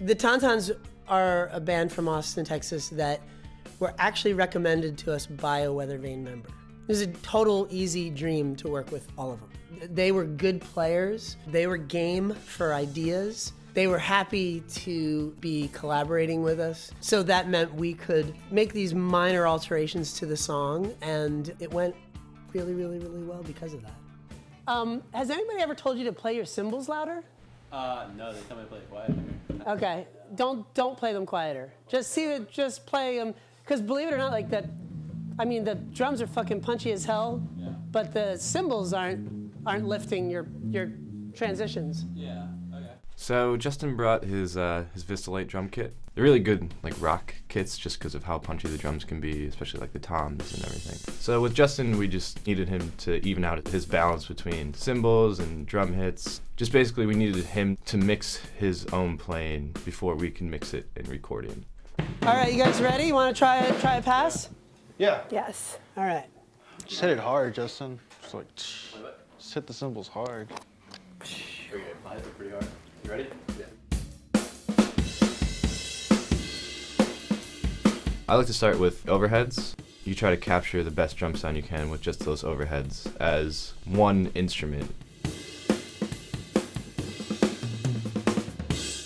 The Tontons are a band from Austin, Texas that were actually recommended to us by a Weathervane member. It was a total easy dream to work with all of them. They were good players. They were game for ideas. They were happy to be collaborating with us. So that meant we could make these minor alterations to the song, and it went really, really, really well because of that. Has anybody ever told you to play your cymbals louder? No, they tell me to play it quieter. Okay, don't play them quieter. Just play them, because believe it or not, like that, I mean, the drums are fucking punchy as hell, Yeah. but the cymbals aren't lifting your transitions. Yeah, okay. So Justin brought his Vistalite drum kit. They're really good like rock kits just because of how punchy the drums can be, especially like the toms and everything. So with Justin, we just needed him to even out his balance between cymbals and drum hits. Just basically we needed him to mix his own playing before we can mix it in recording. All right, you guys ready? You want to try a pass? Yeah. Yes. All right. Just hit it hard, Justin. Just like, just hit the cymbals hard. Okay, I'll hit it pretty hard. You ready? Yeah. I like to start with overheads. You try to capture the best drum sound you can with just those overheads as one instrument.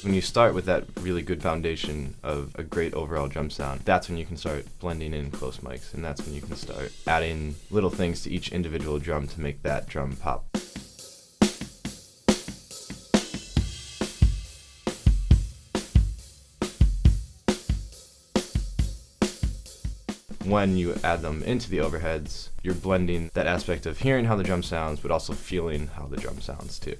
When you start with that really good foundation of a great overall drum sound, that's when you can start blending in close mics, and that's when you can start adding little things to each individual drum to make that drum pop. When you add them into the overheads, you're blending that aspect of hearing how the drum sounds, but also feeling how the drum sounds too.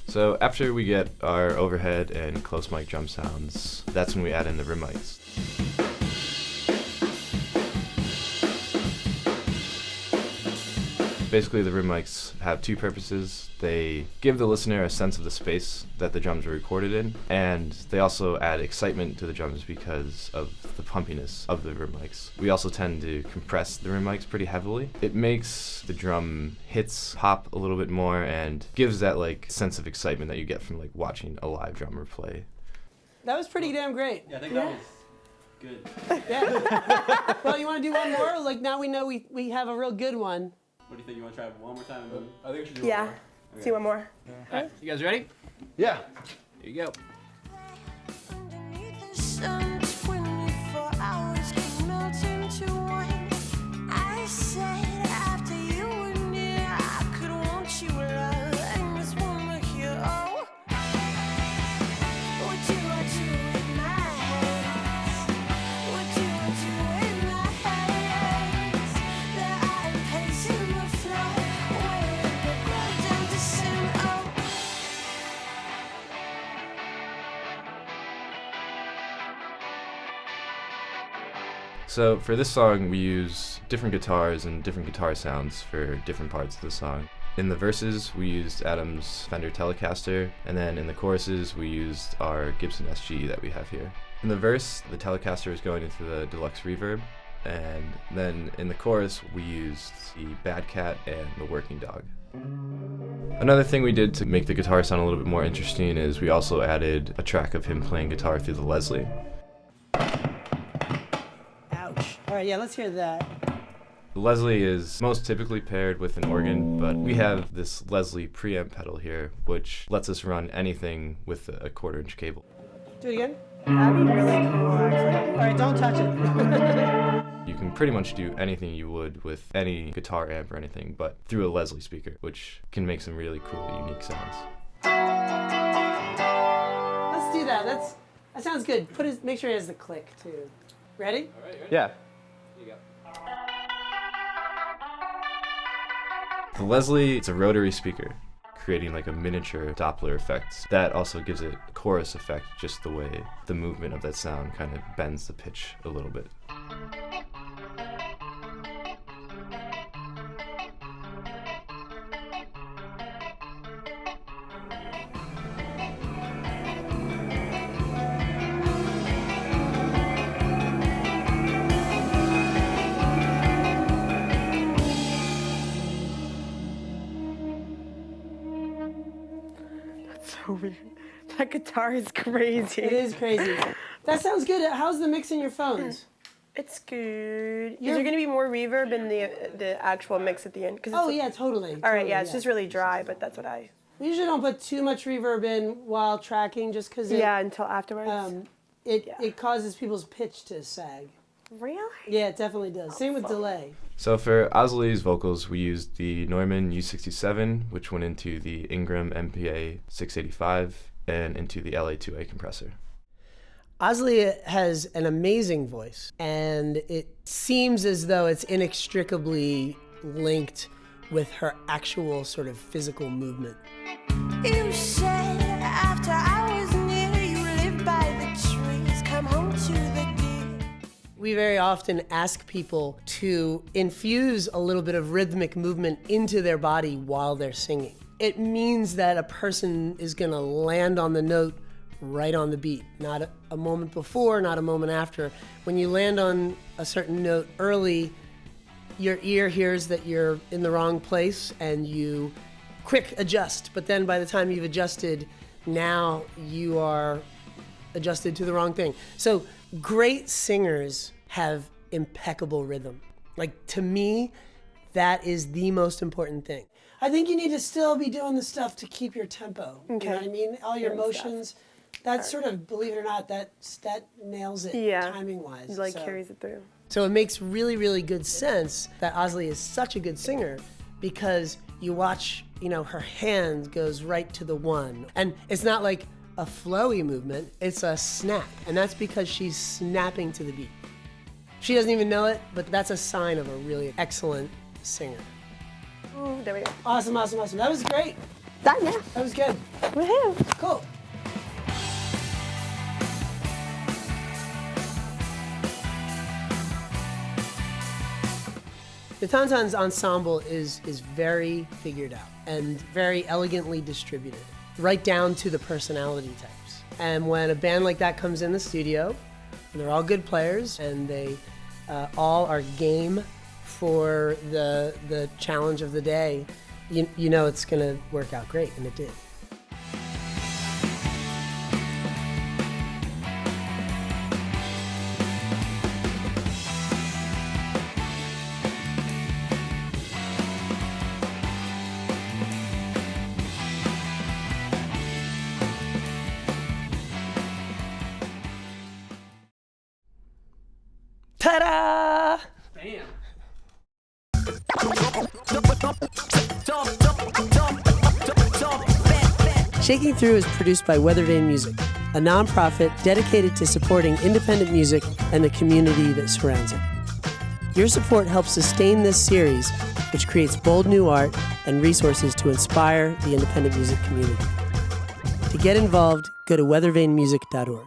So after we get our overhead and close mic drum sounds, that's when we add in the rim mics. Basically, the rim mics have two purposes. They give the listener a sense of the space that the drums are recorded in, and they also add excitement to the drums because of the pumpiness of the rim mics. We also tend to compress the rim mics pretty heavily. It makes the drum hits pop a little bit more and gives that like sense of excitement that you get from like watching a live drummer play. That was pretty damn great. Yeah, I think that was good. Yeah. Well, you want to do one more? Like now we know we have a real good one. What do you think? You want to try one more time? I think we should do Yeah. one more. Okay. See one more. All right, you guys ready? Yeah. Here you go. Underneath the sun, 24 hours can melt into one. I said after you were near, I could want you love and just wanna hear. Oh, what do I do with my hands? What do I do with my hands? That I'm pacing the floor, waiting for blood down to send. Oh. So for this song, we use different guitars and different guitar sounds for different parts of the song. In the verses, we used Adam's Fender Telecaster, and then in the choruses, we used our Gibson SG that we have here. In the verse, the Telecaster is going into the deluxe reverb, and then in the chorus, we used the Bad Cat and the Working Dog. Another thing we did to make the guitar sound a little bit more interesting is we also added a track of him playing guitar through the Leslie. Ouch. All right, yeah, let's hear that. The Leslie is most typically paired with an organ, but we have this Leslie preamp pedal here, which lets us run anything with a 1/4-inch cable. Do it again. That'd be really cool, actually. All right, don't touch it. You can pretty much do anything you would with any guitar amp or anything, but through a Leslie speaker, which can make some really cool, unique sounds. Let's do that. That sounds good. Make sure it has the click too. Ready? All right, ready? Yeah. Here you go. The Leslie, it's a rotary speaker, creating like a miniature Doppler effect. That also gives it a chorus effect, just the way the movement of that sound kind of bends the pitch a little bit. So weird. That guitar is crazy. It is crazy. That sounds good. How's the mix in your phones? It's good. Is there going to be more reverb in the actual mix at the end? Oh yeah, totally. All right, yeah, it's just really dry, but that's what I... We usually don't put too much reverb in while tracking, just because until afterwards. It causes people's pitch to sag. Really? Yeah, it definitely does. Same with delay. So for Asli's vocals, we used the Neumann U67, which went into the Ingram MPA 685 and into the LA2A compressor. Asli has an amazing voice, and it seems as though it's inextricably linked with her actual sort of physical movement. You said after I was near you lived by the trees, come home to the deer. We very often ask people to infuse a little bit of rhythmic movement into their body while they're singing. It means that a person is going to land on the note right on the beat, not a moment before, not a moment after. When you land on a certain note early, your ear hears that you're in the wrong place and you quick adjust. But then by the time you've adjusted, now you are adjusted to the wrong thing. So great singers have impeccable rhythm. Like, to me, that is the most important thing. I think you need to still be doing the stuff to keep your tempo. Okay. You know what I mean? All your motions. That sort of, believe it or not, that nails it timing-wise. Like carries it through. So it makes really, really good sense that Asli is such a good singer, because you watch, her hand goes right to the one. And it's not like a flowy movement, it's a snap. And that's because she's snapping to the beat. She doesn't even know it, but that's a sign of a really excellent singer. Ooh, there we go. Awesome, awesome, awesome. That was great. Done, yeah. That was good. Woohoo. Cool. The Tontons ensemble is very figured out and very elegantly distributed, right down to the personality types. And when a band like that comes in the studio, and they're all good players, and they all are game for the challenge of the day, you know it's gonna work out great, and it did. Ta-da! Bam! Shaking Through is produced by Weathervane Music, a nonprofit dedicated to supporting independent music and the community that surrounds it. Your support helps sustain this series, which creates bold new art and resources to inspire the independent music community. To get involved, go to weathervanemusic.org.